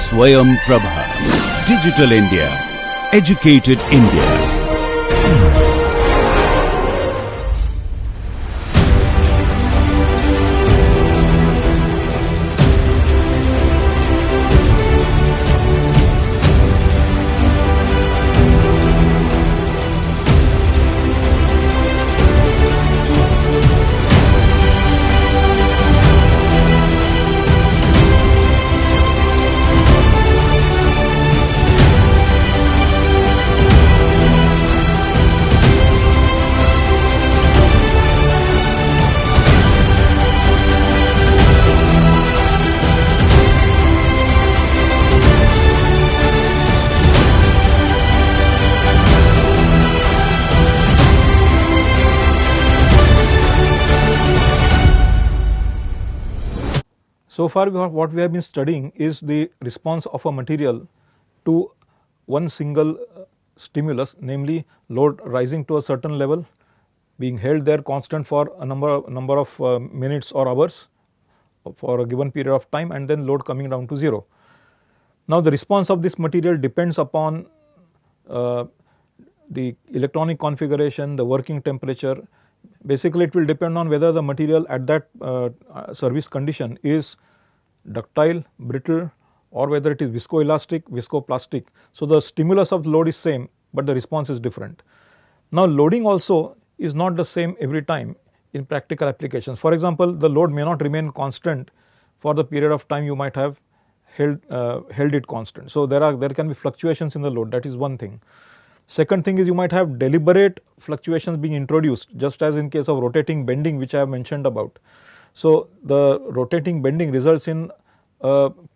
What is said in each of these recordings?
Swayam Prabha. Digital India. Educated India. So far what we have been studying is the response of a material to one single stimulus, namely load rising to a certain level, being held there constant for a number of minutes or hours for a given period of time, and then load coming down to 0. Now the response of this material depends upon the electronic configuration, the working temperature. Basically it will depend on whether the material at that service condition is ductile, brittle, or whether it is viscoelastic, viscoplastic. So the stimulus of the load is same, but the response is different. Now loading also is not the same every time in practical applications. For example, the load may not remain constant for the period of time you might have held it constant. So there can be fluctuations in the load, that is one thing. Second thing is you might have deliberate fluctuations being introduced, just as in case of rotating bending, which I have mentioned about. So the rotating bending results in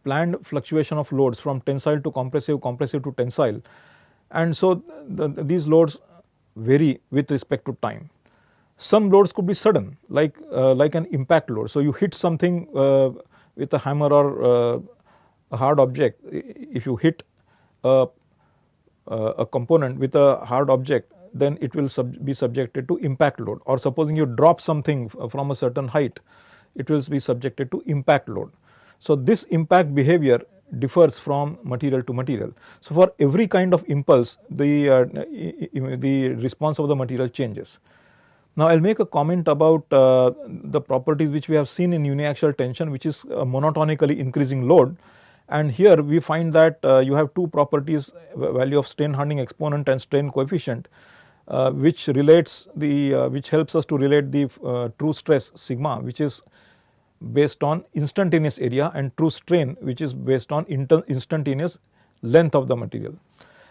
planned fluctuation of loads from tensile to compressive, compressive to tensile, and so these loads vary with respect to time. Some loads could be sudden, like an impact load. So you hit something with a hammer or a hard object. If you hit a component with a hard object, then it will be subjected to impact load. Or supposing you drop something from a certain height, it will be subjected to impact load. So this impact behavior differs from material to material. So for every kind of impulse, the response of the material changes. Now I will make a comment about the properties which we have seen in uniaxial tension, which is a monotonically increasing load. And here we find that you have two properties, value of strain hardening exponent and strain coefficient, which relates which helps us to relate the true stress sigma, which is based on instantaneous area, and true strain, which is based on instantaneous length of the material.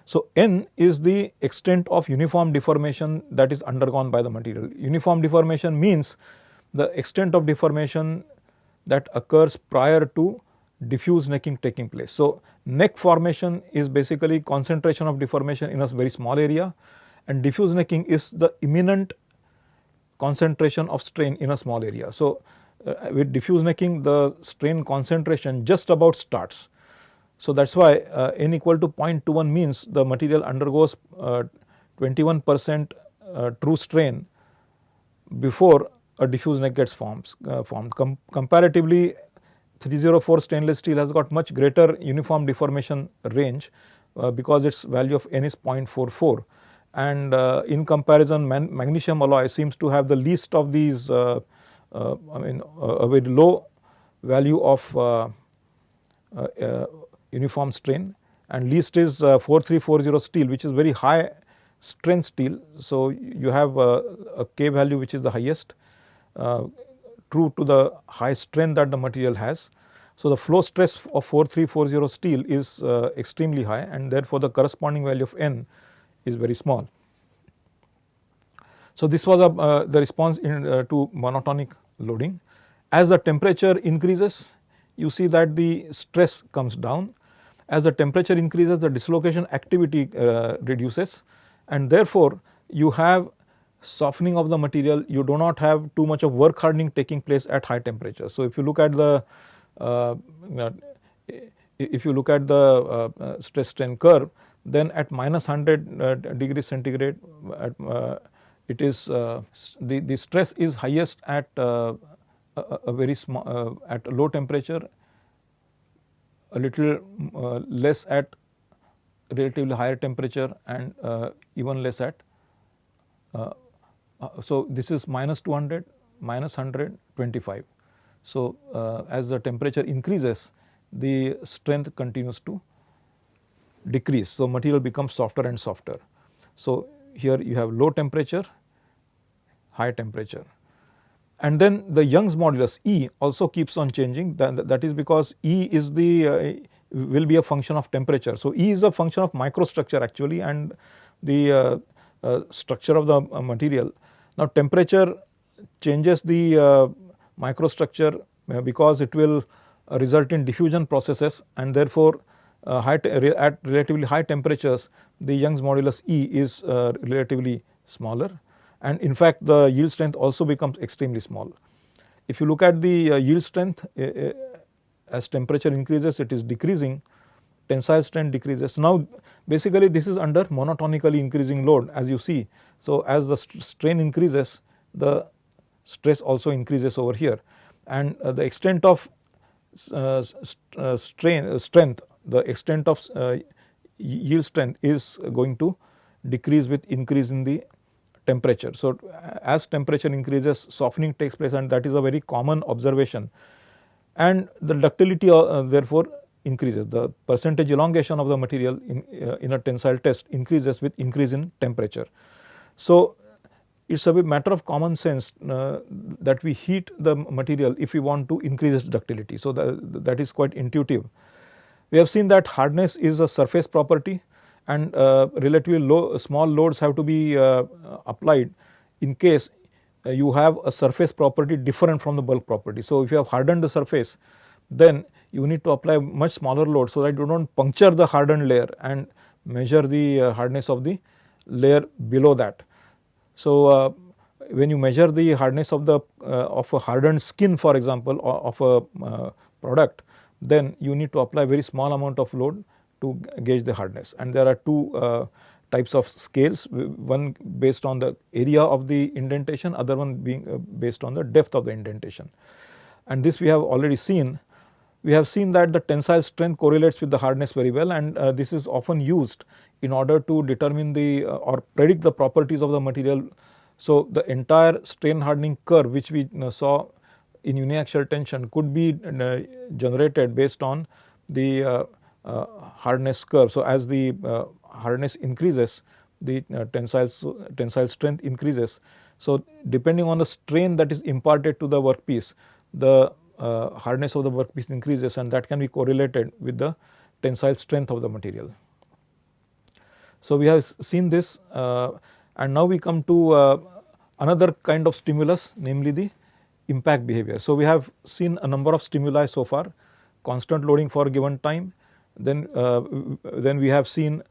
So n is the extent of uniform deformation that is undergone by the material. Uniform deformation means the extent of deformation that occurs prior to diffuse necking taking place. So neck formation is basically concentration of deformation in a very small area, and diffuse necking is the imminent concentration of strain in a small area. So with diffuse necking, the strain concentration just about starts. So that is why n equal to 0.21 means the material undergoes 21% true strain before a diffuse neck gets formed. Comparatively, 304 stainless steel has got much greater uniform deformation range because its value of n is 0.44, and in comparison magnesium alloy seems to have the least of these a very low value of uniform strain, and least is 4340 steel, which is very high strength steel. So you have a K value which is the highest, true to the high strength that the material has. So the flow stress of 4340 steel is extremely high, and therefore the corresponding value of n is very small. So this was the response to monotonic loading. As the temperature increases, you see that the stress comes down. As the temperature increases, the dislocation activity reduces, and therefore you have softening of the material. You do not have too much of work hardening taking place at high temperature. So if you look at the stress strain curve, then at -100 degrees centigrade, it is the stress is highest at a very small at low temperature, a little less at relatively higher temperature and even less at so this is minus 200, minus 100, 25. So as the temperature increases, the strength continues to decrease. So material becomes softer and softer. So here you have low temperature, high temperature. And then the Young's modulus E also keeps on changing. That is because E is the will be a function of temperature. So E is a function of microstructure actually and the structure of the material. Now temperature changes the microstructure because it will result in diffusion processes, and therefore at relatively high temperatures the Young's modulus E is relatively smaller, and in fact the yield strength also becomes extremely small. If you look at the yield strength, as temperature increases it is decreasing, tensile strength decreases. Now basically this is under monotonically increasing load, as you see. So as the strain increases, the stress also increases over here, and the extent of strength, the extent of yield strength is going to decrease with increase in the temperature. So as temperature increases, softening takes place, and that is a very common observation, and the ductility therefore increases. The percentage elongation of the material in a tensile test increases with increase in temperature. So it's a matter of common sense that we heat the material if we want to increase its ductility. So that is quite intuitive. We have seen that hardness is a surface property, and relatively small loads have to be applied in case you have a surface property different from the bulk property. So if you have hardened the surface, then you need to apply much smaller load so that you don't puncture the hardened layer and measure the hardness of the layer below that. So when you measure the hardness of a hardened skin, for example, of a product, then you need to apply very small amount of load to gauge the hardness. And there are two types of scales, one based on the area of the indentation, other one being based on the depth of the indentation. And this we have already seen. We have seen that the tensile strength correlates with the hardness very well, and this is often used in order to determine or predict the properties of the material. So the entire strain hardening curve which we saw in uniaxial tension could be generated based on the hardness curve. So as the hardness increases, the tensile strength increases. So depending on the strain that is imparted to the workpiece, the hardness of the workpiece increases, and that can be correlated with the tensile strength of the material. So we have seen this, and now we come to another kind of stimulus, namely the impact behavior. So we have seen a number of stimuli so far: constant loading for a given time, then we have seen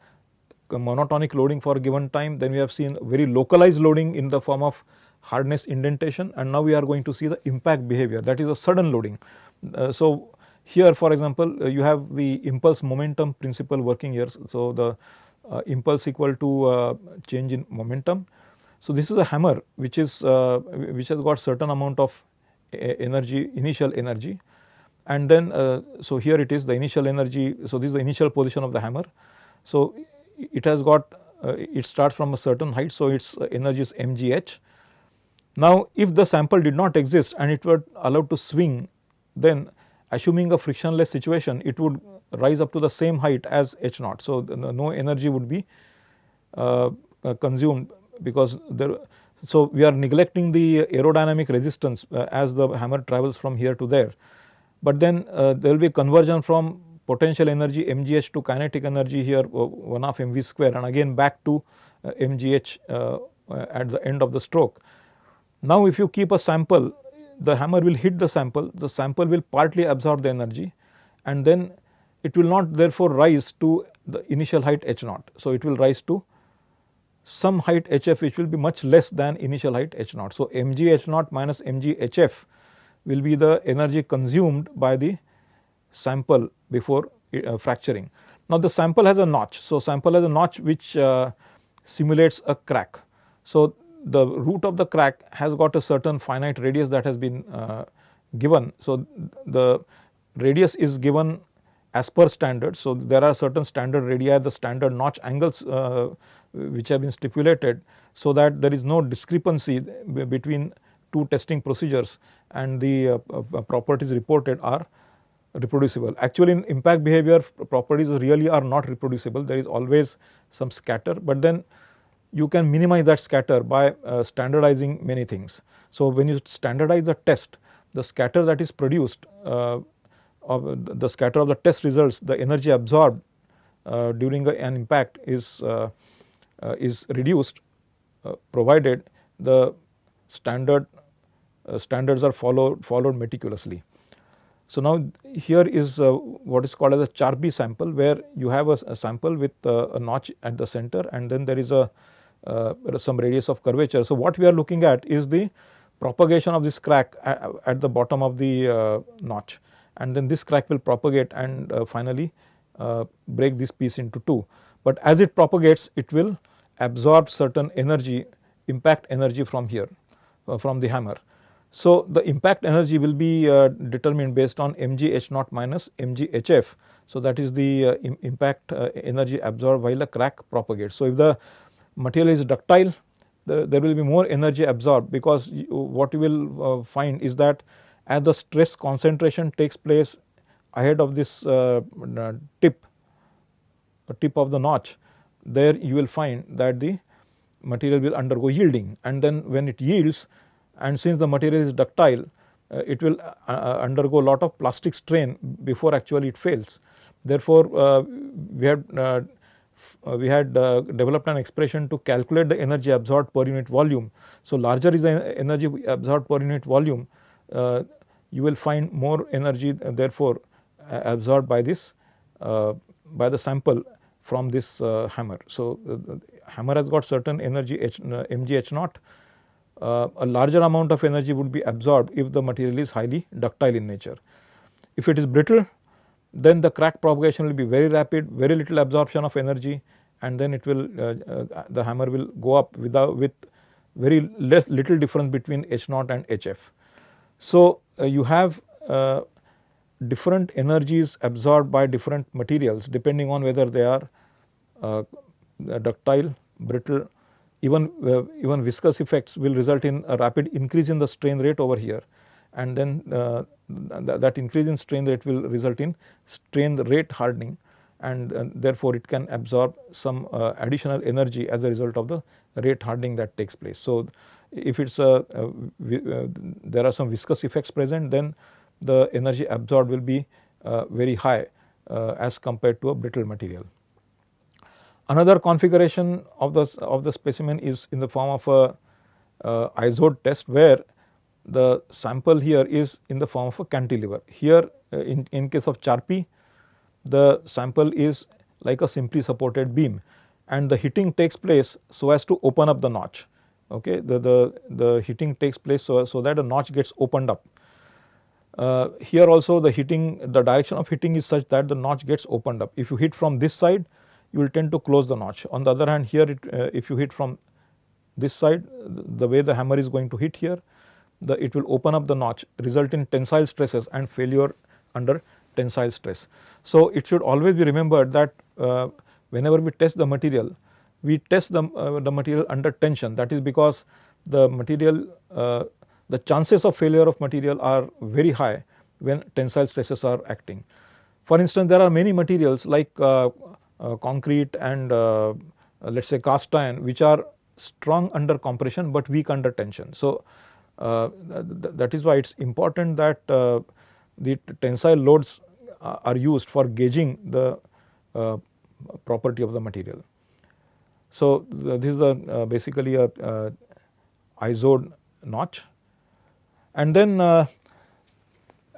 monotonic loading for a given time, then we have seen very localized loading in the form of hardness indentation, and now we are going to see the impact behavior, that is a sudden loading. So here, for example, you have the impulse momentum principle working here. So the impulse equal to change in momentum. So this is a hammer which has got certain amount of energy, initial energy, and then so here it is the initial energy. So this is the initial position of the hammer. So it has got it starts from a certain height, so its energy is mgh. Now if the sample did not exist and it were allowed to swing, then assuming a frictionless situation, it would rise up to the same height as h naught. So no energy would be consumed, because so we are neglecting the aerodynamic resistance as the hammer travels from here to there. But then there will be conversion from potential energy mgh to kinetic energy here 1 half mv square, and again back to mgh at the end of the stroke. Now if you keep a sample, the hammer will hit the sample will partly absorb the energy, and then it will not therefore rise to the initial height h naught. So it will rise to some height hf which will be much less than initial height h naught. So mg h naught minus mg hf will be the energy consumed by the sample before fracturing. Now the sample has a notch. So sample has a notch which simulates a crack. So the root of the crack has got a certain finite radius that has been given. So the radius is given as per standard. So, there are certain standard radii, the standard notch angles which have been stipulated, so that there is no discrepancy between two testing procedures, and the properties reported are reproducible. Actually, in impact behavior, properties really are not reproducible. There is always some scatter, but then you can minimize that scatter by standardizing many things. So, when you standardize the test, the scatter that is produced of the scatter of the test results, the energy absorbed during an impact is reduced, provided the standards are followed meticulously. So, now here is what is called as a Charpy sample, where you have a sample with a notch at the center, and then there is some radius of curvature. So, what we are looking at is the propagation of this crack at the bottom of the notch, and then this crack will propagate and finally break this piece into two. But as it propagates, it will absorb certain energy, impact energy from here, from the hammer. So, the impact energy will be determined based on mgh0 minus mghf. So, that is the impact energy absorbed while the crack propagates. So, if the material is ductile, there will be more energy absorbed, because what you will find is that as the stress concentration takes place ahead of this tip of the notch, there you will find that the material will undergo yielding, and then when it yields, and since the material is ductile, it will undergo a lot of plastic strain before actually it fails. Therefore, we had developed an expression to calculate the energy absorbed per unit volume. So, larger is the energy absorbed per unit volume, you will find more energy therefore absorbed by this by the sample from this hammer. So, the hammer has got certain energy mgh0. A larger amount of energy would be absorbed if the material is highly ductile in nature. If it is brittle, then the crack propagation will be very rapid, very little absorption of energy, and then it will the hammer will go up with very little difference between H0 and HF. So, you have different energies absorbed by different materials depending on whether they are ductile, brittle. Even viscous effects will result in a rapid increase in the strain rate over here, and then that increase in strain rate will result in strain rate hardening, and therefore, it can absorb some additional energy as a result of the rate hardening that takes place. So, if it's there are some viscous effects present, then the energy absorbed will be very high as compared to a brittle material. Another configuration of the specimen is in the form of a ISOD test, where the sample here is in the form of a cantilever. Here in case of Charpy, the sample is like a simply supported beam, and the heating takes place so as to open up the notch. Okay, the heating takes place so that the notch gets opened up. Here also the direction of heating is such that the notch gets opened up. If you hit from this side, you will tend to close the notch. On the other hand, here if you hit from this side, the way the hammer is going to hit here, it will open up the notch, result in tensile stresses and failure under tensile stress. So, it should always be remembered that whenever we test the material, we test the material under tension. That is because the material, the chances of failure of material are very high when tensile stresses are acting. For instance, there are many materials like concrete and let us say cast iron, which are strong under compression but weak under tension. So, that is why it is important that the tensile loads are used for gauging the property of the material. So, this is basically a ISOD notch, and then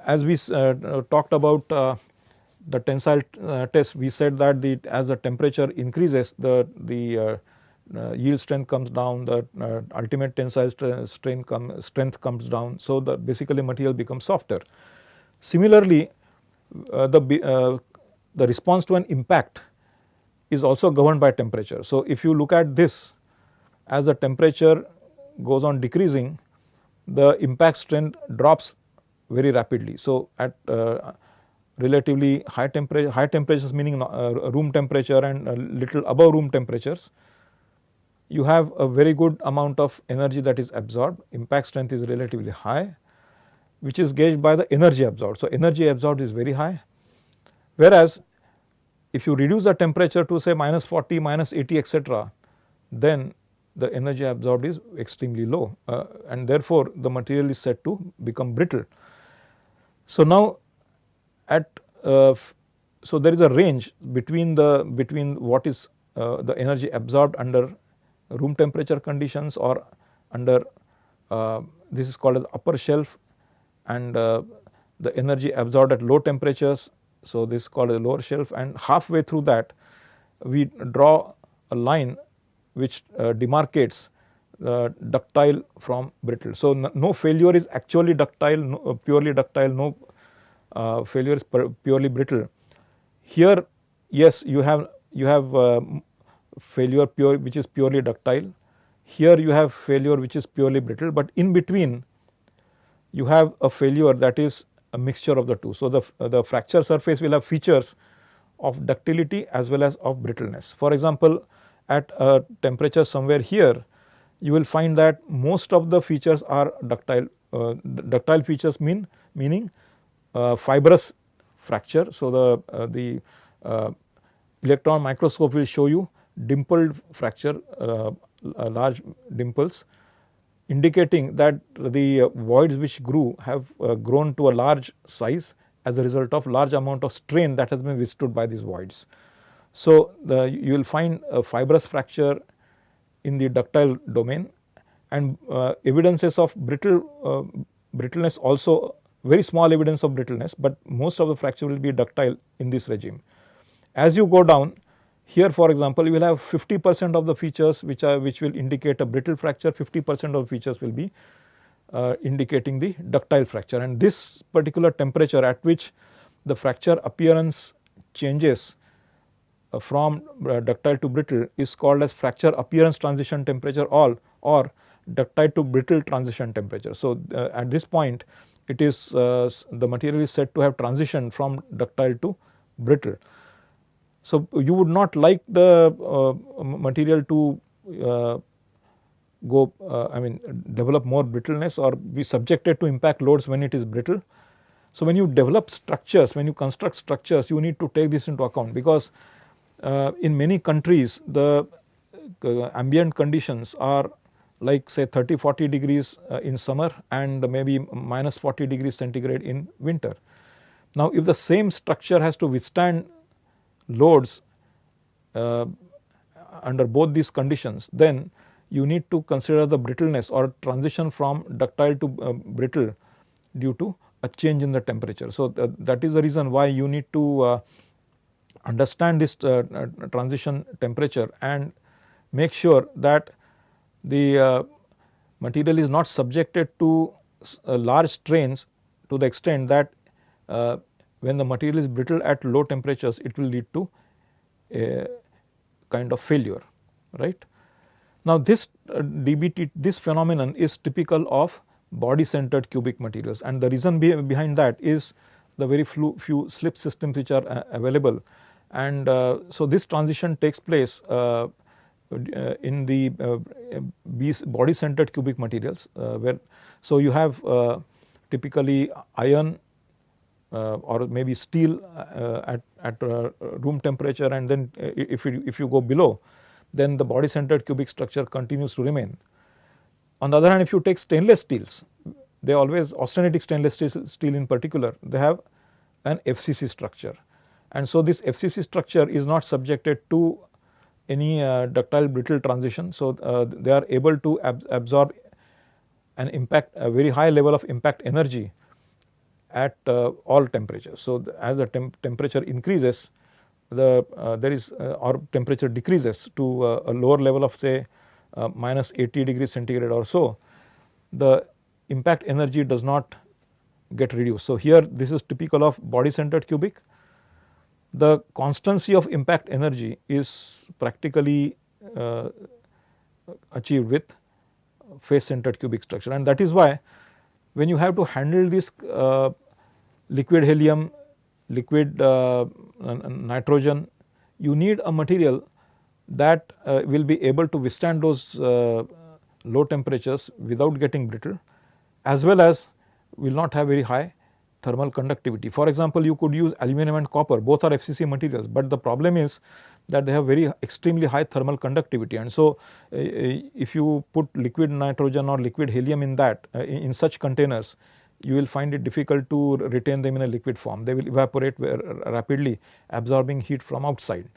as we talked about the tensile test, we said that as the temperature increases, the yield strength comes down, the ultimate tensile strength comes down. So, basically material becomes softer. Similarly, the response to an impact is also governed by temperature. So, if you look at this, as the temperature goes on decreasing, the impact strength drops very rapidly. So, relatively high temperatures meaning room temperature and a little above room temperatures, you have a very good amount of energy that is absorbed. Impact strength is relatively high, which is gauged by the energy absorbed. So, energy absorbed is very high, whereas if you reduce the temperature to say -40, -80 etc., then the energy absorbed is extremely low, and therefore, the material is said to become brittle. So, now at so there is a range between what is the energy absorbed under room temperature conditions or under this is called as upper shelf, and the energy absorbed at low temperatures. So, this is called a lower shelf, and halfway through that we draw a line which demarcates ductile from brittle. So, no failure is actually ductile, no, purely ductile, no failure is purely brittle. Here, yes, you have failure which is purely ductile. Here you have failure which is purely brittle, but in between you have a failure that is a mixture of the two. So, the fracture surface will have features of ductility as well as of brittleness. For example, at a temperature somewhere here, you will find that most of the features are ductile. Ductile features meaning fibrous fracture. So, the electron microscope will show you dimpled fracture, large dimples, indicating that the voids which grew have grown to a large size as a result of large amount of strain that has been withstood by these voids. So, you will find a fibrous fracture in the ductile domain, and evidences of brittleness also, very small evidence of brittleness, but most of the fracture will be ductile in this regime. As you go down here, for example, you will have 50% of the features which will indicate a brittle fracture, 50% of features will be indicating the ductile fracture, and this particular temperature at which the fracture appearance changes from ductile to brittle is called as fracture appearance transition temperature or ductile to brittle transition temperature. So, at this point it is the material is said to have transitioned from ductile to brittle. So, you would not like the material to develop more brittleness or be subjected to impact loads when it is brittle. So, when you develop structures, when you construct structures, you need to take this into account, because in many countries the ambient conditions are like say 30-40 degrees in summer and maybe -40 degrees centigrade in winter. Now, if the same structure has to withstand loads under both these conditions, then you need to consider the brittleness or transition from ductile to brittle due to a change in the temperature. So, that is the reason why you need to understand this transition temperature and make sure that the material is not subjected to large strains to the extent that when the material is brittle at low temperatures, it will lead to a kind of failure, right. Now, this DBT, this phenomenon is typical of body centered cubic materials, and the reason behind that is the very few slip systems which are available, and so this transition takes place in the body centered cubic materials, where so you have typically iron or maybe steel at room temperature, and then if you go below, then the body centered cubic structure continues to remain. On the other hand, if you take stainless steels, they always, austenitic stainless steel in particular, they have an FCC structure, and so this FCC structure is not subjected to any ductile brittle transition. So, they are able to absorb an impact, a very high level of impact energy at all temperatures. So, as the temperature increases, there is or temperature decreases to a lower level of say -80 degrees centigrade or so, the impact energy does not get reduced. So, here this is typical of body centered cubic. The constancy of impact energy is practically achieved with face centered cubic structure, and that is why when you have to handle this liquid helium liquid nitrogen, you need a material that will be able to withstand those low temperatures without getting brittle, as well as will not have very high thermal conductivity. For example, you could use aluminum and copper, both are FCC materials, but the problem is that they have very extremely high thermal conductivity, and so if you put liquid nitrogen or liquid helium in that in such containers, you will find it difficult to retain them in a liquid form. They will evaporate rapidly, absorbing heat from outside.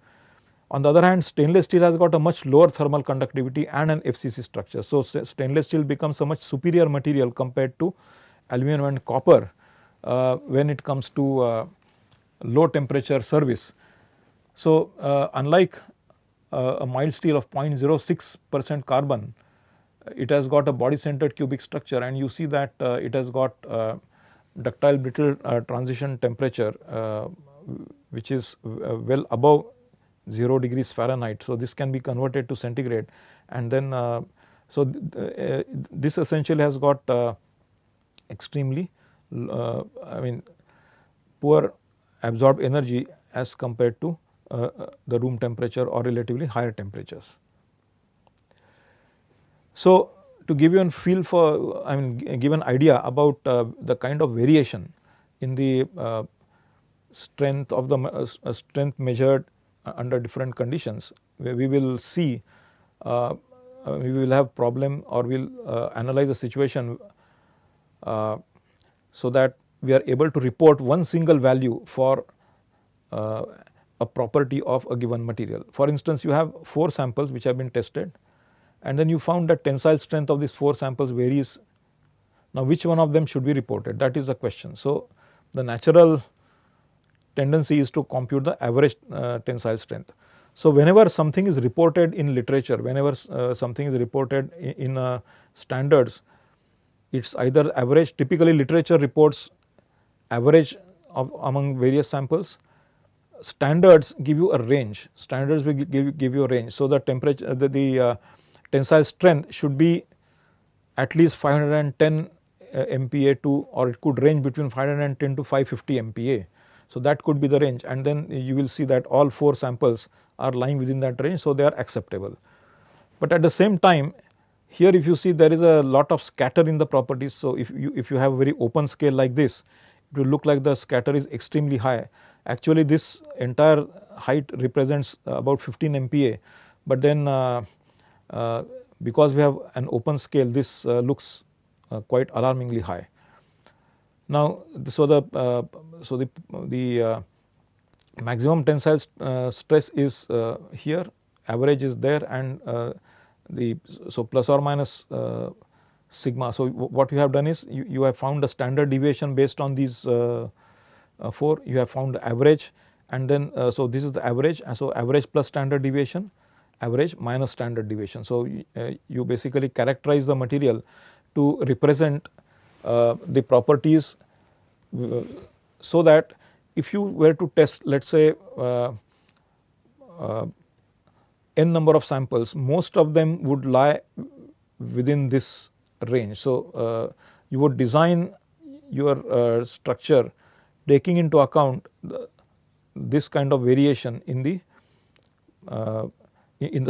On the other hand, stainless steel has got a much lower thermal conductivity and an FCC structure. So, stainless steel becomes a much superior material compared to aluminum and copper when it comes to low temperature service. So, unlike a mild steel of 0.06% carbon, it has got a body centered cubic structure, and you see that it has got ductile brittle transition temperature which is well above 0 degrees Fahrenheit. So, this can be converted to centigrade, and then this essentially has got extremely poor absorbed energy as compared to the room temperature or relatively higher temperatures. So, to give you a feel for, give an idea about the kind of variation in the strength of the strength measured under different conditions, we will see we will have problem, or we will analyze the situation so that we are able to report one single value for a property of a given material. For instance, you have 4 samples which have been tested, and then you found that tensile strength of these 4 samples varies. Now, which one of them should be reported? That is the question. So, the natural tendency is to compute the average tensile strength. So, whenever something is reported in literature, whenever something is reported in standards, it is either average. Typically, literature reports average among various samples. Standards give you a range. Standards will give you a range. So, the temperature, the tensile strength should be at least 510 MPa to, or it could range between 510 to 550 MPa. So, that could be the range, and then you will see that all 4 samples are lying within that range. So, they are acceptable. But at the same time, here if you see, there is a lot of scatter in the properties. So, if you have a very open scale like this, it will look like the scatter is extremely high. Actually, this entire height represents about 15 MPa, but then because we have an open scale, this looks quite alarmingly high. Now, so the maximum tensile stress is here, average is there, and so plus or minus sigma. So, what you have done is you have found the standard deviation based on these 4. You have found the average, and then so this is the average. So, average plus standard deviation, average minus standard deviation. So, you basically characterize the material to represent the properties, so that if you were to test, let us say n number of samples, most of them would lie within this range. So, you would design your structure taking into account this kind of variation in the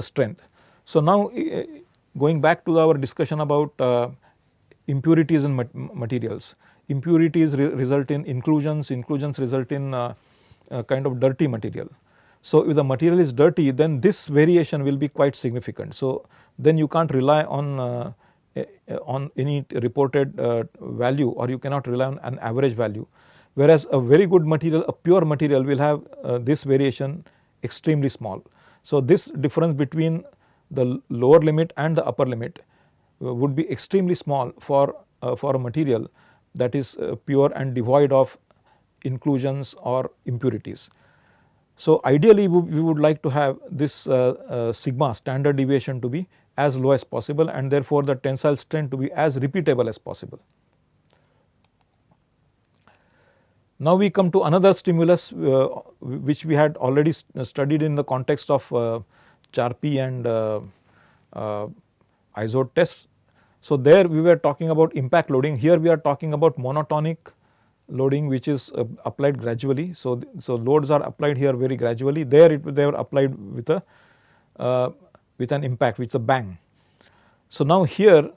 strength. So, now going back to our discussion about impurities in materials. Impurities result in inclusions, inclusions result in kind of dirty material. So, if the material is dirty, then this variation will be quite significant. So, then you can't rely on any reported value, or you cannot rely on an average value, whereas a very good material, a pure material, will have this variation extremely small. So, this difference between the lower limit and the upper limit would be extremely small for a material that is pure and devoid of inclusions or impurities. So, ideally we would like to have this sigma, standard deviation, to be as low as possible, and therefore, the tensile strength to be as repeatable as possible. Now, we come to another stimulus which we had already studied in the context of Charpy and ISO tests. So, there we were talking about impact loading. Here we are talking about monotonic loading which is applied gradually. So loads are applied here very gradually. There they are applied with an impact, with a bang. So now here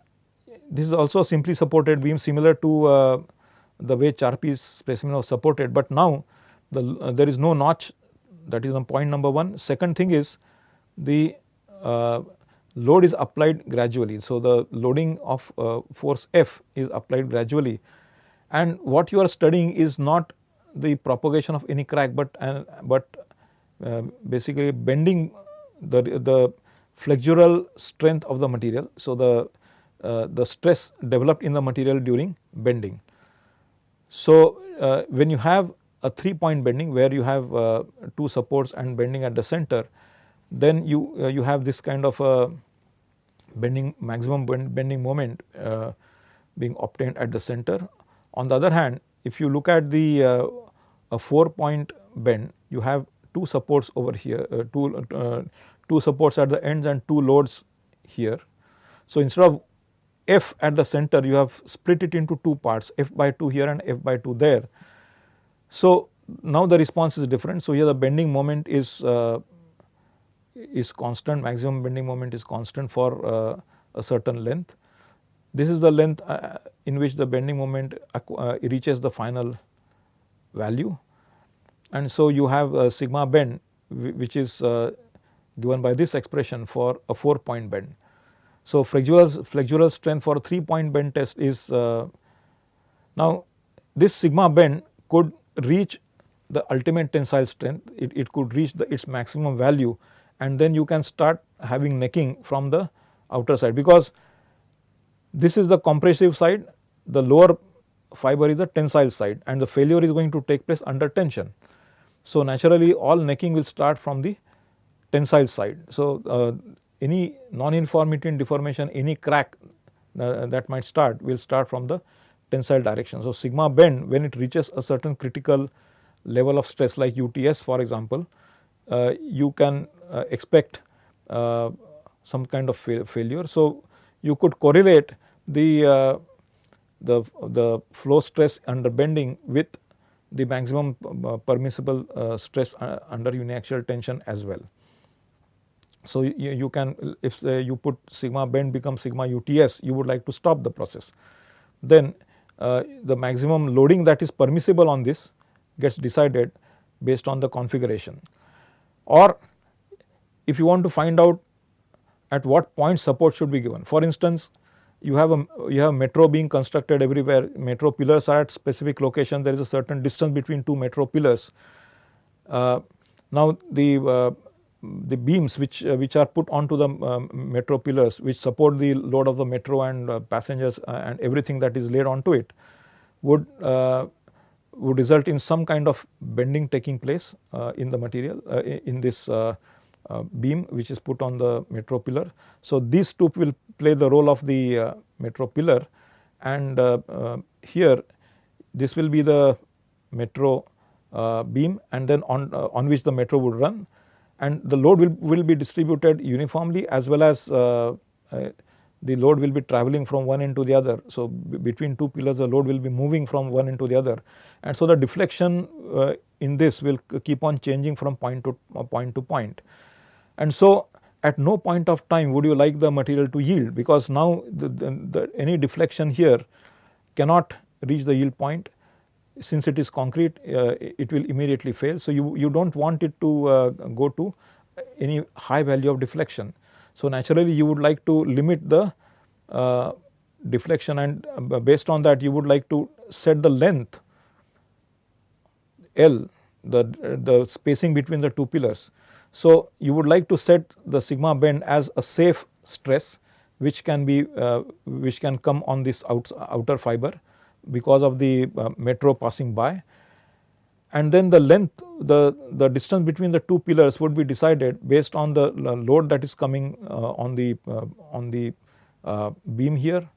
this is also a simply supported beam, similar to the way Charpy's specimen was supported, but now there is no notch. That is on point number 1. Second thing is the load is applied gradually. So the loading of force F is applied gradually, and what you are studying is not the propagation of any crack, but basically bending, the flexural strength of the material. So the stress developed in the material during bending. So when you have a 3-point bending where you have 2 supports and bending at the center, then you have this kind of maximum bending moment being obtained at the center. On the other hand, if you look at the a 4-point bend, you have 2 supports over here, 2 supports at the ends and 2 loads here. So instead of F at the center, you have split it into 2 parts, F by 2 here and F by 2 there. So now the response is different. So here the bending moment is constant, maximum bending moment is constant for a certain length. This is the length in which the bending moment reaches the final value, and so you have sigma bend, which is given by this expression for a 4-point bend. So flexural strength for a 3-point bend test is now this sigma bend could reach the ultimate tensile strength. It could reach its maximum value, and then you can start having necking from the outer side, because this is the compressive side, the lower fiber is the tensile side, and the failure is going to take place under tension. So naturally all necking will start from the tensile side. So any non-uniformity in deformation, any crack that might start will start from the tensile direction. So sigma bend, when it reaches a certain critical level of stress like UTS for example, you can expect some kind of failure. So you could correlate the flow stress under bending with the maximum permissible stress under uniaxial tension as well. So you can, if you put sigma bend becomes sigma UTS, you would like to stop the process, then the maximum loading that is permissible on this gets decided based on the configuration. Or if you want to find out at what point support should be given, for instance, you have metro being constructed everywhere, metro pillars are at specific location, there is a certain distance between 2 metro pillars. Now the beams which are put onto the metro pillars, which support the load of the metro and passengers and everything that is laid onto it, would result in some kind of bending taking place in the material in this beam which is put on the metro pillar. So these 2 will play the role of the metro pillar, and here this will be the metro beam, and then on which the metro would run, and the load will be distributed uniformly, as well as the load will be travelling from one end to the other. So between 2 pillars the load will be moving from one end to the other, and so the deflection in this will keep on changing from point to point. And so at no point of time would you like the material to yield, because now any deflection here cannot reach the yield point. Since it is concrete, it will immediately fail. So you don't want it to go to any high value of deflection. So naturally you would like to limit the deflection, and based on that you would like to set the length L, the spacing between the 2 pillars. So you would like to set the sigma bend as a safe stress which can come on this outer fiber because of the metro passing by, and then the length, the distance between the 2 pillars would be decided based on the load that is coming on the beam here,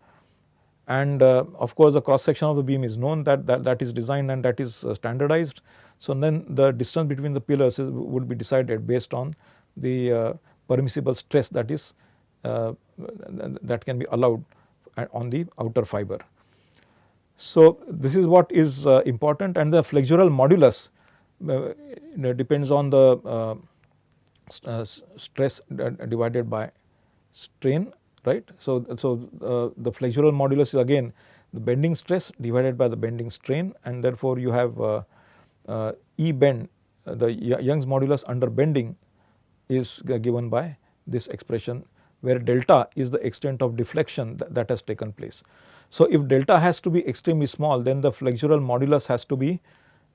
and of course the cross section of the beam is known, that is designed and that is standardized. So then the distance between the pillars would be decided based on the permissible stress that is that can be allowed on the outer fiber. So, this is what is important, and the flexural modulus depends on the stress divided by strain, right. So, the flexural modulus is again the bending stress divided by the bending strain, and therefore, you have E bend, the Young's modulus under bending is given by this expression, where delta is the extent of deflection that has taken place. So, if delta has to be extremely small, then the flexural modulus has to be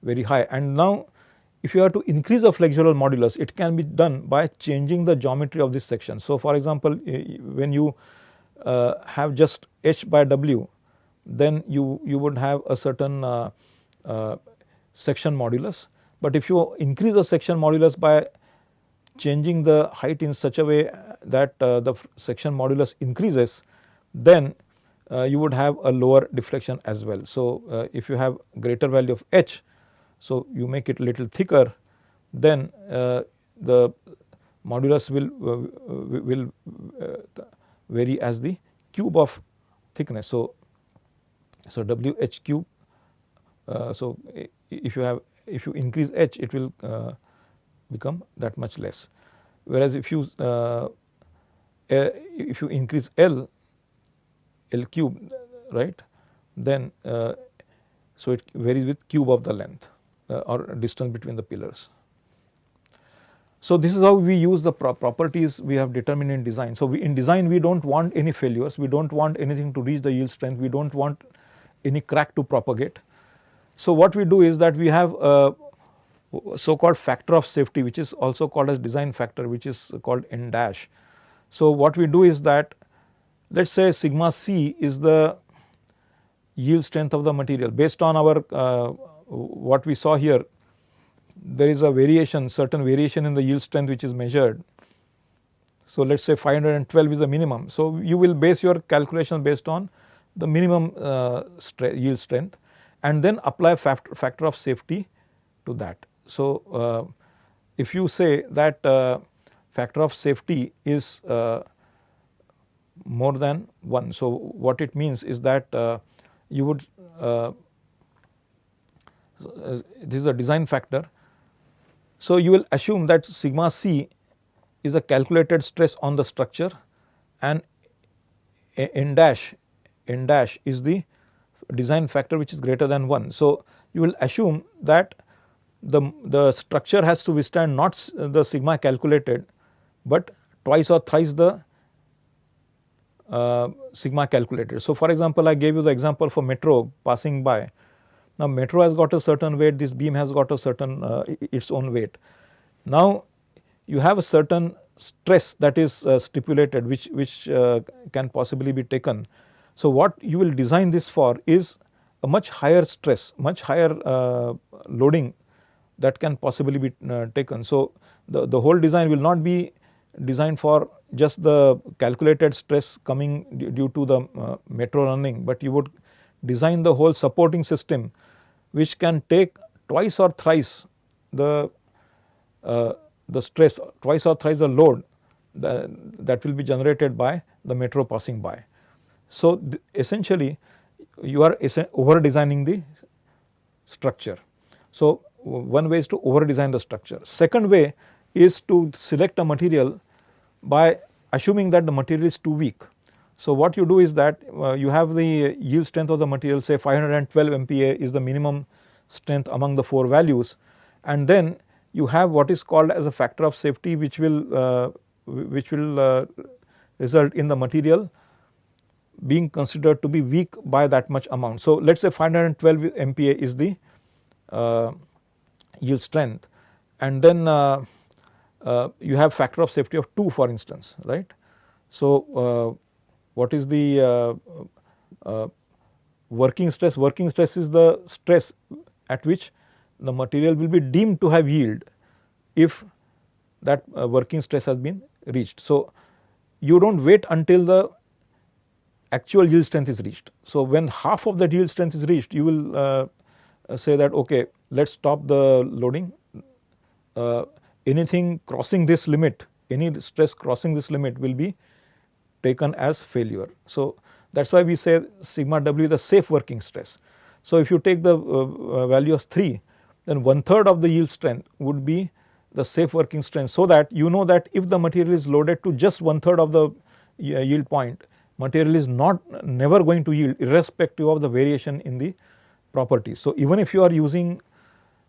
very high. And now, if you have to increase the flexural modulus, it can be done by changing the geometry of this section. So, for example, when you have just H by W, then you would have a certain section modulus. But if you increase the section modulus by changing the height in such a way that the section modulus increases, then you would have a lower deflection as well. So, if you have greater value of H, so you make it a little thicker, then the modulus will vary as the cube of thickness. So, WH cube. So, if you increase H, it will become that much less, whereas if you increase L cube, right, then so it varies with cube of the length or distance between the pillars. So, this is how we use the properties we have determined in design. So, in design we do not want any failures, we do not want anything to reach the yield strength, we do not want any crack to propagate. So, what we do is that we have a so called factor of safety, which is also called as design factor, which is called N dash. So, what we do is that, let us say sigma c is the yield strength of the material. Based on our what we saw here, there is a variation, certain variation in the yield strength which is measured. So, let us say 512 is the minimum. So, you will base your calculation based on the minimum yield strength, and then apply factor of safety to that. So, if you say that factor of safety is more than 1. So, what it means is that you would this is a design factor. So, you will assume that sigma c is a calculated stress on the structure, and N dash is the design factor which is greater than 1. So, you will assume that the structure has to withstand not the sigma calculated, but twice or thrice the sigma calculated. So, for example, I gave you the example for metro passing by. Now, metro has got a certain weight, this beam has got a certain its own weight. Now, you have a certain stress that is stipulated, which can possibly be taken. So, what you will design this for is a much higher stress, much higher loading that can possibly be taken. So, the whole design will not be designed for just the calculated stress coming due to the metro running, but you would design the whole supporting system which can take twice or thrice the stress, twice or thrice the load that will be generated by the metro passing by. So, essentially you are over designing the structure. So, one way is to over design the structure. Second way is to select a material by assuming that the material is too weak. So, what you do is that you have the yield strength of the material, say 512 MPa is the minimum strength among the 4 values, and then you have what is called as a factor of safety, which will result in the material being considered to be weak by that much amount. So, let us say 512 MPa is the yield strength, and then you have factor of safety of 2, for instance, right. So, what is the working stress? Working stress is the stress at which the material will be deemed to have yield if that working stress has been reached. So, you do not wait until the actual yield strength is reached. So, when half of that yield strength is reached, you will say that okay, let us stop the loading. Anything crossing this limit, any stress crossing this limit will be taken as failure. So, that is why we say sigma w is the safe working stress. So, if you take the value as 3, then 1/3 of the yield strength would be the safe working strength. So, that you know that if the material is loaded to just 1/3 of the yield point, material is never going to yield irrespective of the variation in the properties. So, even if you are using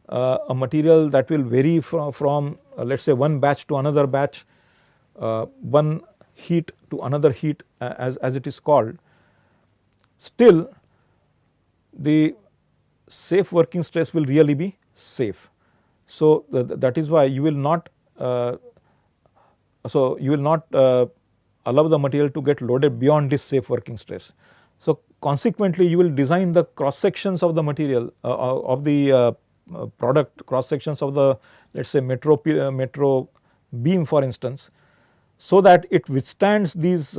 a material that will vary from let us say one batch to another batch, one heat to another heat as it is called, still the safe working stress will really be safe. So, that is why you will not allow the material to get loaded beyond this safe working stress. So, consequently you will design the cross sections of the material of the product, cross sections of the let us say metro beam for instance, so that it withstands these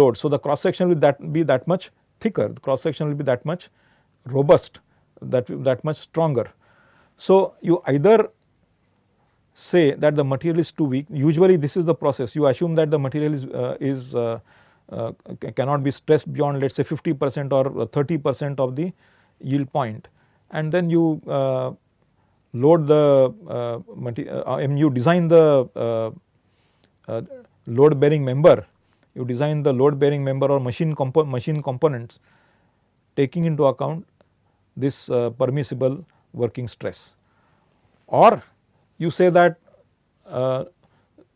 loads. So, the cross section will be that much thicker, the cross section will be that much robust, that much stronger. So, you either say that the material is too weak, usually this is the process, you assume that the material cannot be stressed beyond let us say 50% or 30% of the yield point, and then you load the you design the load bearing member, you design the load bearing member or machine components taking into account this permissible working stress. Or you say that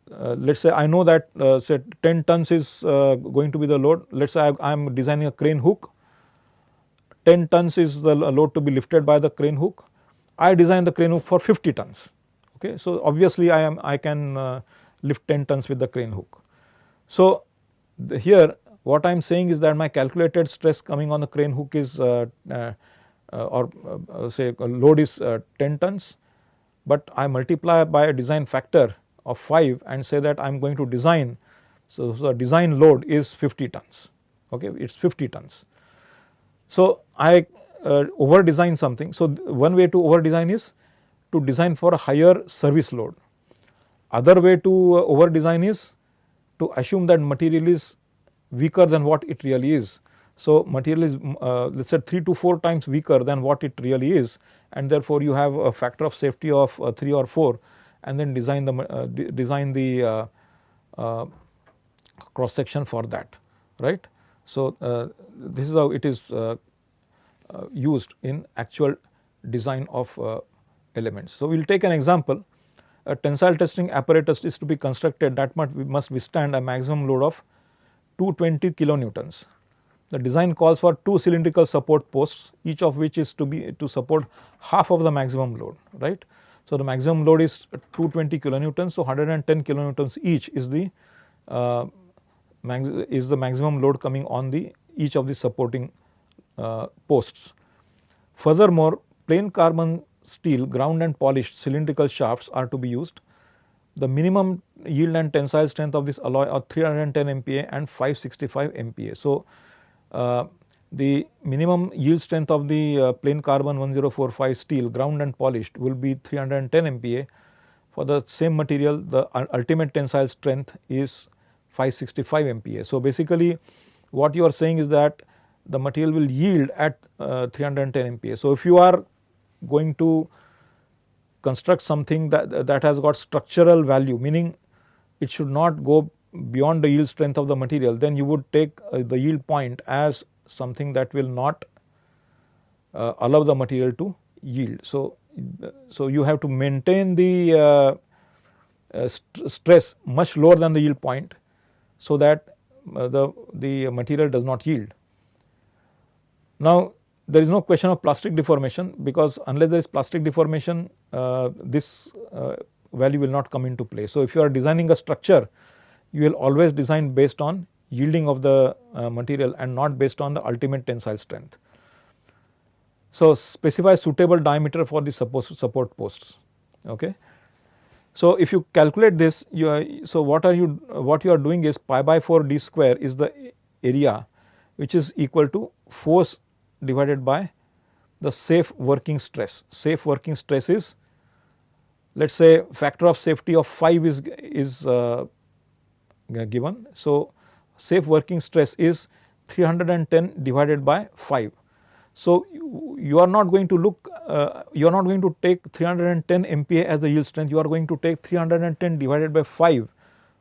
let us say I know that say 10 tons is going to be the load, let us say I am designing a crane hook, 10 tons is the load to be lifted by the crane hook, I design the crane hook for 50 tons. Okay. So, obviously I can lift 10 tons with the crane hook. So, here what I am saying is that my calculated stress coming on the crane hook is say load is 10 tons, but I multiply by a design factor of 5 and say that I am going to design. So, the design load is 50 tons, okay, it is 50 tons. So, I over design something. So, one way to over design is to design for a higher service load. Other way to over design is to assume that material is weaker than what it really is. So, material is let us say 3 to 4 times weaker than what it really is, and therefore, you have a factor of safety of 3 or 4, and then design the cross section for that, right. So, this is how it is used in actual design of elements. So, we will take an example. A tensile testing apparatus is to be constructed that must withstand a maximum load of 220 kilonewtons. The design calls for 2 cylindrical support posts, each of which is to support half of the maximum load, right. So, the maximum load is 220 kilonewtons. So, 110 kilonewtons each is the maximum load coming on each of the supporting posts. Furthermore, plain carbon steel ground and polished cylindrical shafts are to be used. The minimum yield and tensile strength of this alloy are 310 MPa and 565 MPa. So, the minimum yield strength of the plain carbon 1045 steel ground and polished will be 310 MPa. For the same material, the ultimate tensile strength is 565 MPa. So, basically what you are saying is that the material will yield at 310 MPa. So, if you are going to construct something that has got structural value, meaning it should not go beyond the yield strength of the material, then you would take the yield point as something that will not allow the material to yield. So, you have to maintain the stress much lower than the yield point, so that the material does not yield. Now, there is no question of plastic deformation, because unless there is plastic deformation, this value will not come into play. So, if you are designing a structure, you will always design based on yielding of the material and not based on the ultimate tensile strength. So, specify suitable diameter for the support posts. Okay. So, if you calculate this, so what you are doing is pi by 4 d square is the area, which is equal to force divided by the safe working stress. Safe working stress is, let us say, factor of safety of 5 is given. So, safe working stress is 310 divided by 5. So, you are not going to look, you are not going to take 310 MPa as the yield strength, you are going to take 310 divided by 5,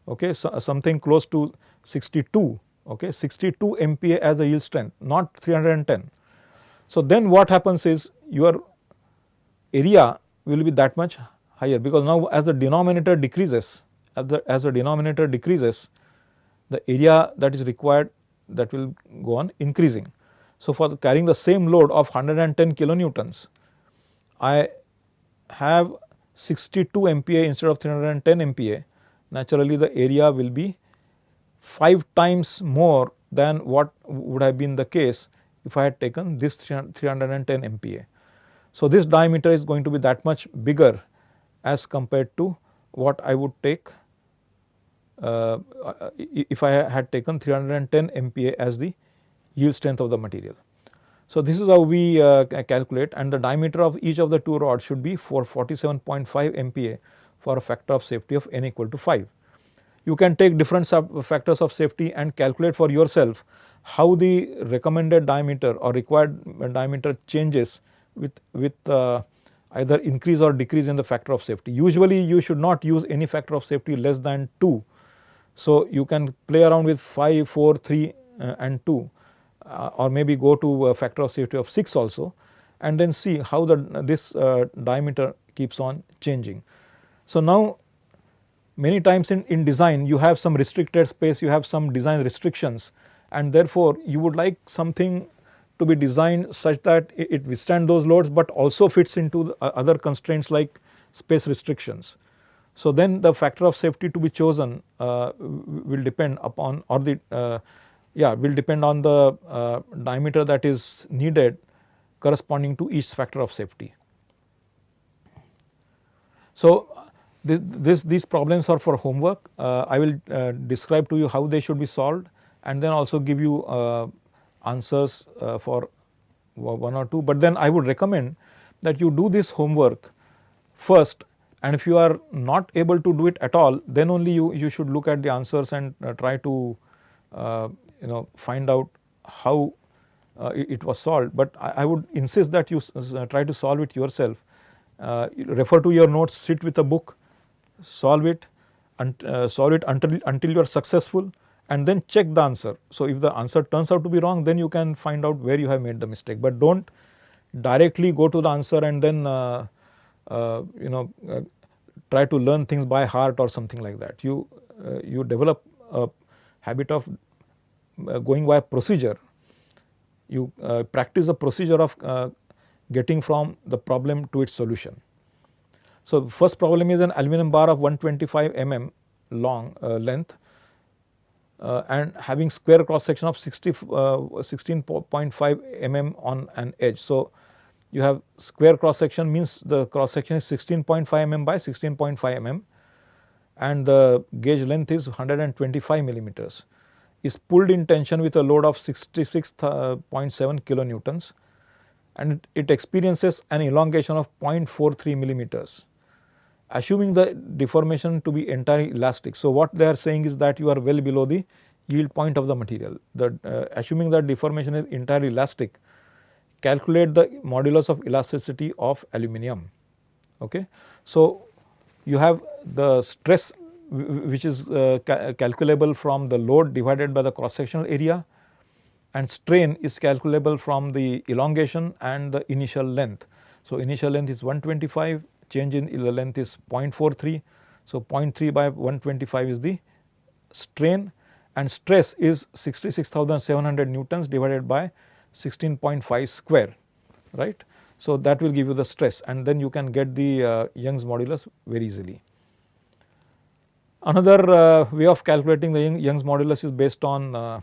okay, so something close to 62, okay, 62 MPa as the yield strength, not 310. So, then what happens is your area will be that much higher, because now as the denominator decreases, as the denominator decreases, the area that is required, that will go on increasing. So, for carrying the same load of 110 kilonewtons, I have 62 MPa instead of 310 MPa. Naturally, the area will be 5 times more than what would have been the case if I had taken this 310 MPa. So, this diameter is going to be that much bigger as compared to what I would take if I had taken 310 MPa as the yield strength of the material. So, this is how we calculate, and the diameter of each of the two rods should be for 47.5 MPa for a factor of safety of n equal to 5. You can take different factors of safety and calculate for yourself how the recommended diameter or required diameter changes with either increase or decrease in the factor of safety. Usually, you should not use any factor of safety less than 2. So, you can play around with 5, 4, 3 and 2, or maybe go to a factor of safety of 6 also, and then see how this diameter keeps on changing. So, now many times in design you have some restricted space, you have some design restrictions, and therefore, you would like something to be designed such that it withstand those loads, but also fits into the other constraints like space restrictions. So, then the factor of safety to be chosen will depend upon, or will depend on the diameter that is needed corresponding to each factor of safety. So, these problems are for homework. I will describe to you how they should be solved, and then also give you answers for one or two, but then I would recommend that you do this homework first, and if you are not able to do it at all, then only you should look at the answers and try to find out how it was solved. But I would insist that you try to solve it yourself. Refer to your notes, sit with a book, solve it until you are successful, and then check the answer. So, if the answer turns out to be wrong, then you can find out where you have made the mistake, but do not directly go to the answer and then try to learn things by heart or something like that. You develop a habit of going by procedure. You practice the procedure of getting from the problem to its solution. So, first problem is an aluminum bar of 125 mm long length and having square cross section of 16.5 mm on an edge. So, you have square cross section means the cross section is 16.5 mm by 16.5 mm, and the gauge length is 125 millimeters, is pulled in tension with a load of 66.7 kilonewtons, and it experiences an elongation of 0.43 millimeters, assuming the deformation to be entirely elastic. So, what they are saying is that you are well below the yield point of the material. Assuming that deformation is entirely elastic, calculate the modulus of elasticity of aluminum. Okay. So, you have the stress which is calculable from the load divided by the cross sectional area, and strain is calculable from the elongation and the initial length. So, initial length is 125, change in length is 0.43. So, 0.3 by 125 is the strain, and stress is 66,700 newtons divided by 16.5 square, right. So, that will give you the stress, and then you can get the Young's modulus very easily. Another way of calculating the Young's modulus is based on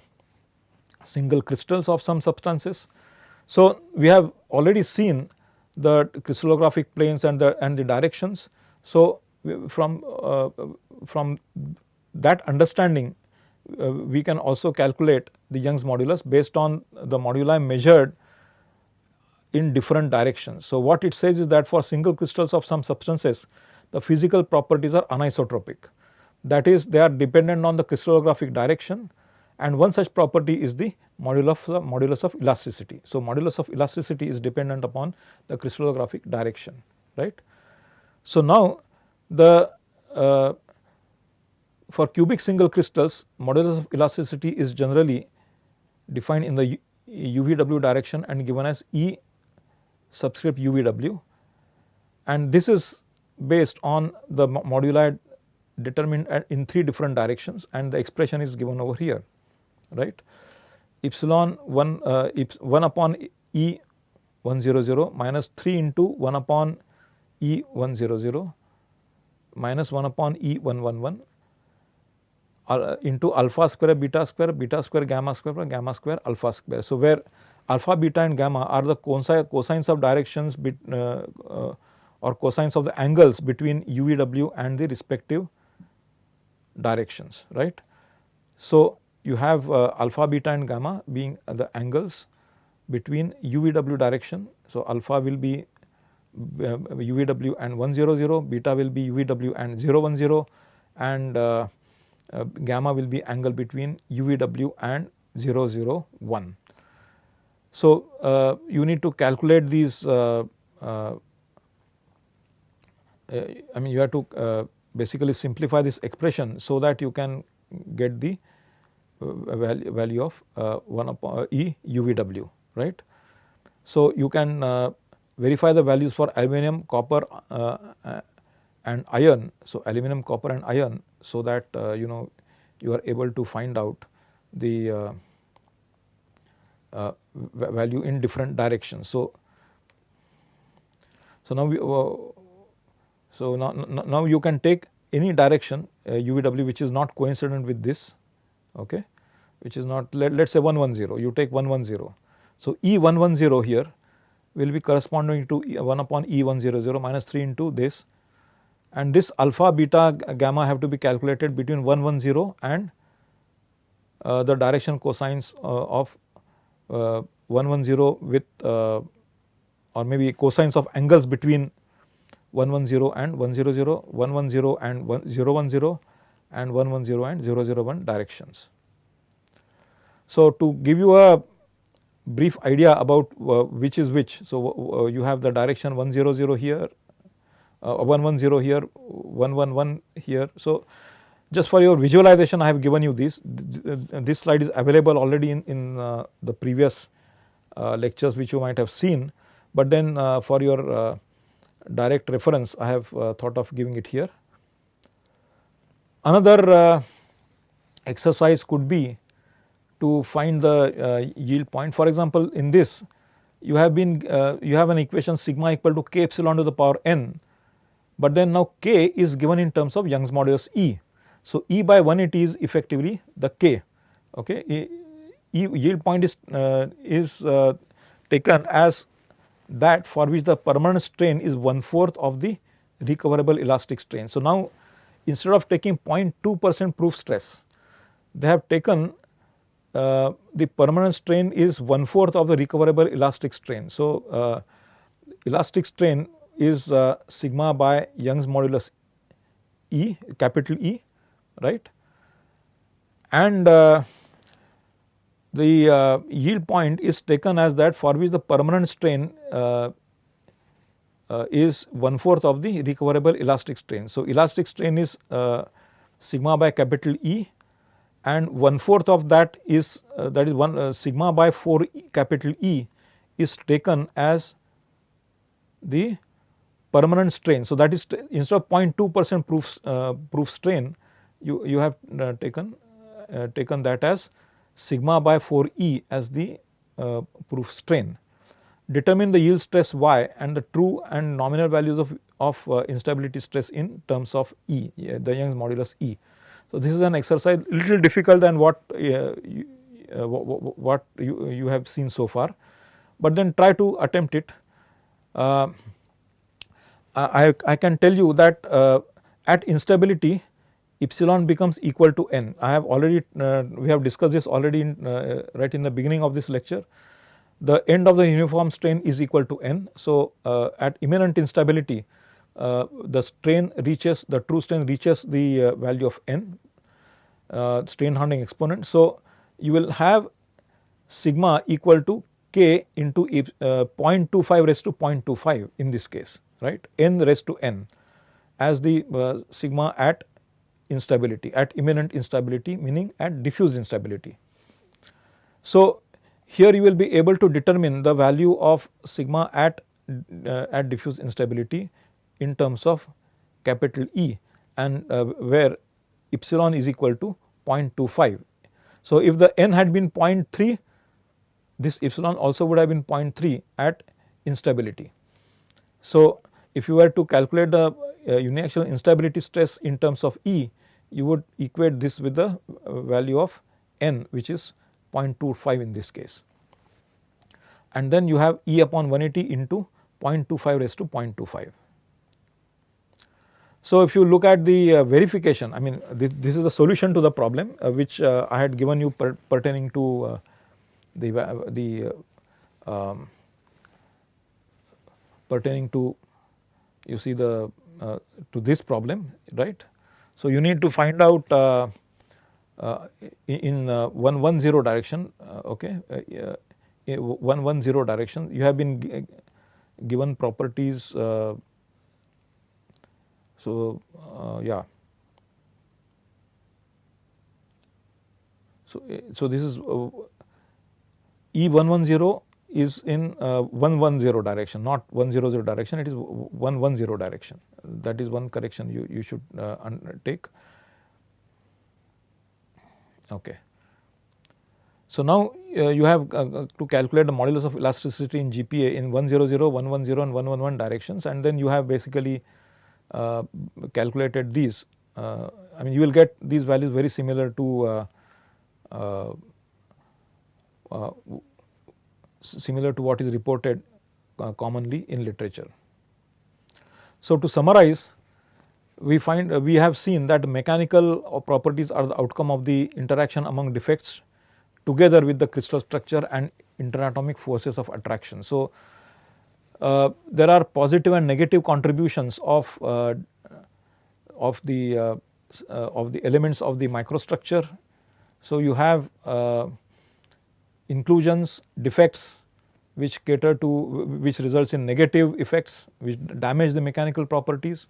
single crystals of some substances. So, we have already seen the crystallographic planes and the directions. So, from that understanding, we can also calculate the Young's modulus based on the moduli measured in different directions. So, what it says is that for single crystals of some substances, the physical properties are anisotropic. That is, they are dependent on the crystallographic direction, and one such property is the modulus of elasticity. So, modulus of elasticity is dependent upon the crystallographic direction, right. So, now the for cubic single crystals, modulus of elasticity is generally defined in the UVW direction and given as E subscript UVW, and this is based on the moduli determined in 3 different directions, and the expression is given over here, right. Epsilon 1 upon E 100 minus 3 into 1 upon E 100 minus 1 upon E 111 into alpha square, beta square, gamma square, alpha square. So, where alpha, beta and gamma are the cosines of directions or cosines of the angles between UVW and the respective directions, right. So, you have alpha, beta and gamma being the angles between UVW direction. So, alpha will be UVW and 100, beta will be UVW and 010, and gamma will be angle between UVW and 001. So, you need to calculate these I mean you have to basically simplify this expression so that you can get the value of 1 upon E UVW, right. So, you can verify the values for aluminum, copper and iron. So, aluminum, copper and iron, so that you are able to find out the value in different directions. So, now you can take any direction UVW which is not coincident with this, okay, which is not, let us say 110, you take 110. So, E 110 here will be corresponding to 1 upon E 100 minus 3 into this, and this alpha, beta, gamma have to be calculated between 110 and the direction cosines of 110 with or maybe cosines of angles between 110 and 100, 110 and 010 and 110 and 001 directions. So, to give you a brief idea about which is which. So, you have the direction 100 here, 110 here, 111 here. So, just for your visualization I have given you this. This slide is available already in the previous lectures which you might have seen, but then for your direct reference I have thought of giving it here. Another exercise could be to find the yield point. For example, in this you have an equation sigma equal to k epsilon to the power n, but then now k is given in terms of Young's modulus E. So, E by 180 is effectively the k, okay. Yield point is taken as that for which the permanent strain is 1/4 of the recoverable elastic strain. So, now instead of taking 0.2% proof stress, they have taken the permanent strain is 1/4 of the recoverable elastic strain. So, elastic strain is sigma by Young's modulus E, capital E, right, and the yield point is taken as that for which the permanent strain is 1/4 of the recoverable elastic strain. So, elastic strain is sigma by capital E, and 1/4 of that is sigma by 4 capital E is taken as the permanent strain. So, that is instead of 0.2% proof strain, you have taken that as sigma by 4 E as the proof strain. Determine the yield stress Y and the true and nominal values of instability stress in terms of E, the Young's modulus E. So, this is an exercise little difficult than what you have seen so far, but then try to attempt it. I can tell you that at instability epsilon becomes equal to n. I have already we have discussed this already right in the beginning of this lecture. The end of the uniform strain is equal to n. So, at imminent instability the true strain reaches the value of n, strain hardening exponent. So, you will have sigma equal to k into 0.25 raised to 0.25 in this case, right, n raised to n as the sigma at instability, at imminent instability, meaning at diffuse instability. So, here you will be able to determine the value of sigma at diffuse instability in terms of capital E, and where epsilon is equal to 0.25. So, if the n had been 0.3, this epsilon also would have been 0.3 at instability. So, if you were to calculate the uniaxial instability stress in terms of E, you would equate this with the value of n, which is 0.25 in this case, and then you have E upon 180 into 0.25 raised to 0.25. So, if you look at the verification, I mean this is the solution to the problem which I had given you pertaining to pertaining to, you see, the to this problem, right. So, you need to find out in 110 direction, okay, 110 direction you have been given properties. Yeah. So this is E110 is in 110 direction, not 100 direction, it is 110 direction. That is one correction you should take. Okay. So now you have to calculate the modulus of elasticity in GPA in 100, 110 and 111 directions, and then you have basically calculated these. I mean you will get these values very similar to what is reported commonly in literature. So, to summarize, we have seen that mechanical properties are the outcome of the interaction among defects together with the crystal structure and interatomic forces of attraction. So, there are positive and negative contributions of the elements of the microstructure. So, you have inclusions, defects which cater to, which results in negative effects which damage the mechanical properties,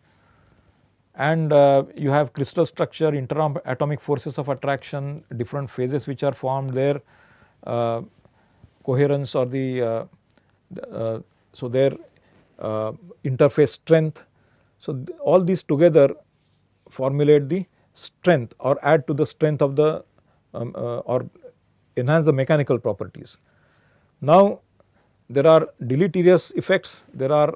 and you have crystal structure, interatomic forces of attraction, different phases which are formed there, coherence or the so their interface strength. So, all these together formulate the strength or add to the strength of the or enhance the mechanical properties. Now, there are deleterious effects, there are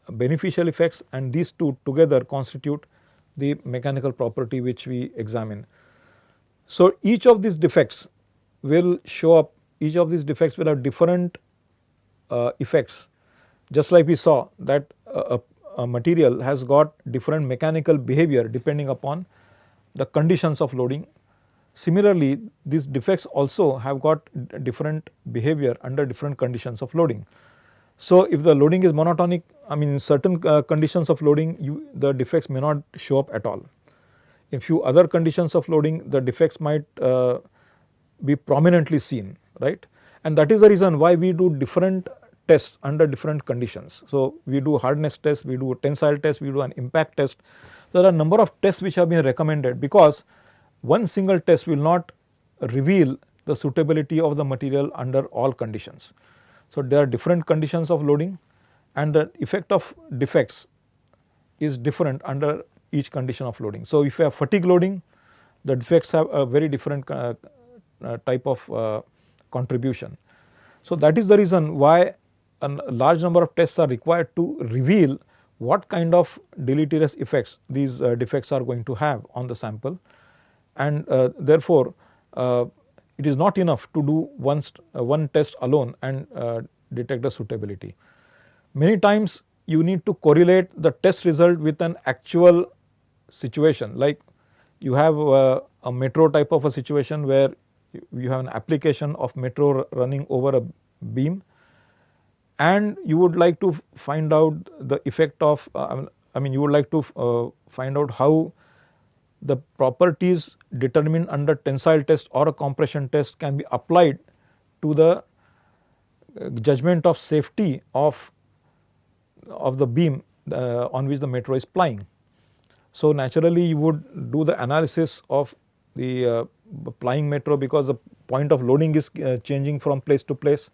beneficial effects, and these two together constitute the mechanical property which we examine. So, each of these defects will show up, each of these defects will have different effects, just like we saw that a material has got different mechanical behavior depending upon the conditions of loading. Similarly, these defects also have got different behavior under different conditions of loading. So, if the loading is monotonic, I mean in certain conditions of loading the defects may not show up at all. In few other conditions of loading the defects might be prominently seen, right, and that is the reason why we do different tests under different conditions. So, we do hardness test, we do tensile test, we do an impact test. There are a number of tests which have been recommended because one single test will not reveal the suitability of the material under all conditions. So, there are different conditions of loading and the effect of defects is different under each condition of loading. So, if you have fatigue loading, the defects have a very different type of contribution. So, that is the reason why a large number of tests are required to reveal what kind of deleterious effects these defects are going to have on the sample, and therefore, it is not enough to do one test alone and detect the suitability. Many times you need to correlate the test result with an actual situation, like you have a metro type of a situation where you have an application of metro running over a beam and you would like to find out the effect of I mean you would like to find out how the properties determined under tensile test or a compression test can be applied to the judgment of safety of the beam on which the metro is plying. So, naturally you would do the analysis of the plying metro, because the point of loading is changing from place to place.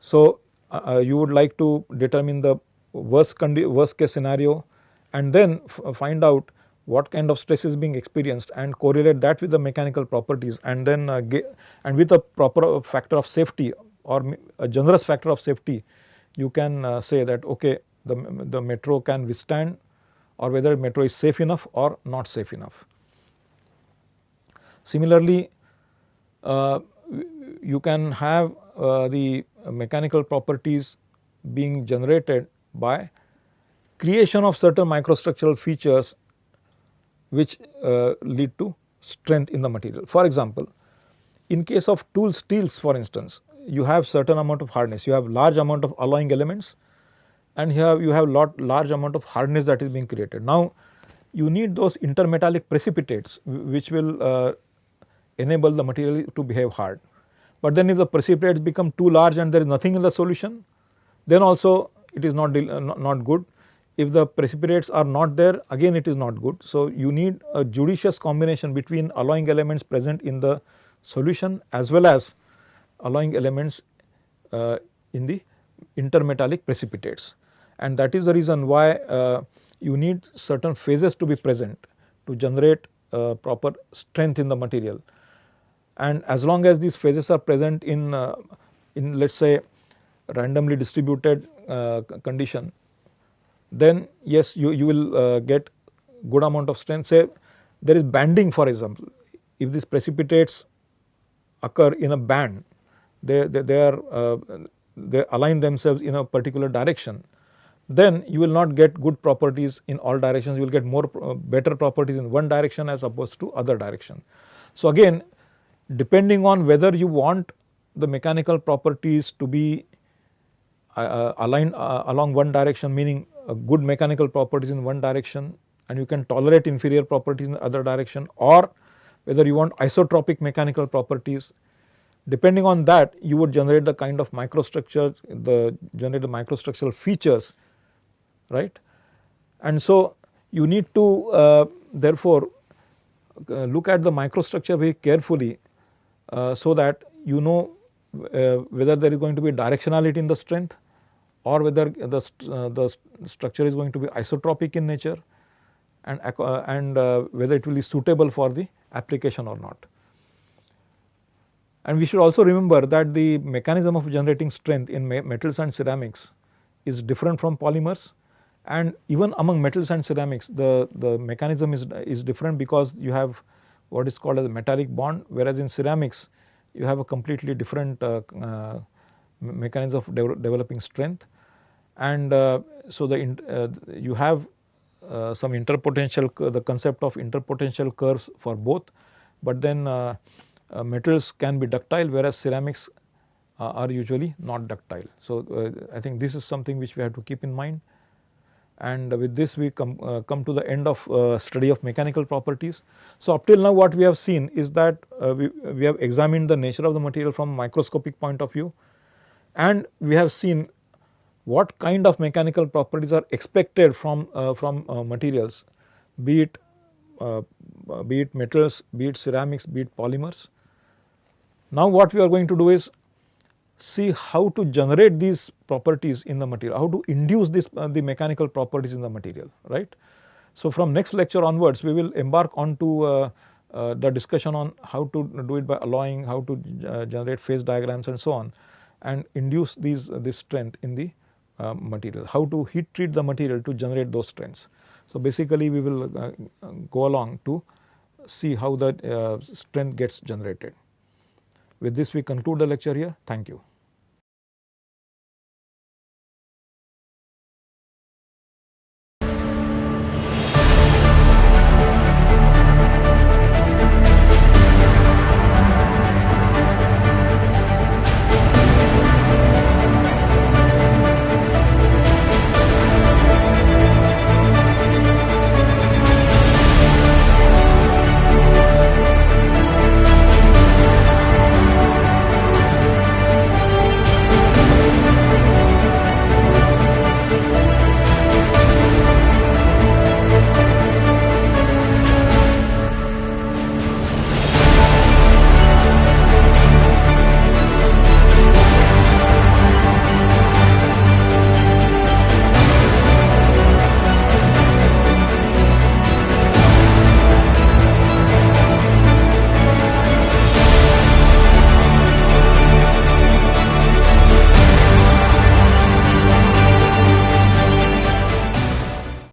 So, you would like to determine the worst case scenario, and then find out what kind of stress is being experienced and correlate that with the mechanical properties, and then and with a proper factor of safety or a generous factor of safety, you can say that okay, the metro can withstand, or whether metro is safe enough or not safe enough. Similarly, you can have the mechanical properties being generated by creation of certain microstructural features which lead to strength in the material. For example, in case of tool steels, for instance, you have certain amount of hardness, you have large amount of alloying elements, and here you have large amount of hardness that is being created. Now, you need those intermetallic precipitates which will enable the material to behave hard. But then if the precipitates become too large and there is nothing in the solution, then also it is not good. If the precipitates are not there, again it is not good. So, you need a judicious combination between alloying elements present in the solution as well as alloying elements in the intermetallic precipitates, and that is the reason why you need certain phases to be present to generate proper strength in the material. And as long as these phases are present in let us say randomly distributed condition, then yes, you will get good amount of strength. Say there is banding, for example, if these precipitates occur in a band, they align themselves in a particular direction, then you will not get good properties in all directions, you will get more better properties in one direction as opposed to other direction. So, again, depending on whether you want the mechanical properties to be aligned along one direction, meaning good mechanical properties in one direction, and you can tolerate inferior properties in the other direction, or whether you want isotropic mechanical properties, depending on that you would generate the kind of microstructure, generate the microstructural features, right. And so, you need to therefore look at the microstructure very carefully, so that you know whether there is going to be directionality in the strength, or whether the structure is going to be isotropic in nature, and whether it will be suitable for the application or not. And we should also remember that the mechanism of generating strength in metals and ceramics is different from polymers, and even among metals and ceramics the mechanism is different, because you have what is called as a metallic bond, whereas in ceramics you have a completely different mechanism of developing strength. And so you have some interpotential, the concept of interpotential curves for both, but then metals can be ductile, whereas ceramics are usually not ductile. So, I think this is something which we have to keep in mind. And with this we come to the end of study of mechanical properties. So, up till now what we have seen is that we have examined the nature of the material from a microscopic point of view, and we have seen what kind of mechanical properties are expected from materials, be it metals, be it ceramics, be it polymers. Now, what we are going to do is see how to generate these properties in the material, how to induce the mechanical properties in the material, right. So, from next lecture onwards we will embark onto the discussion on how to do it by alloying, how to generate phase diagrams and so on, and induce this strength in the material, how to heat treat the material to generate those strengths. So, basically we will go along to see how the strength gets generated. With this we conclude the lecture here. Thank you.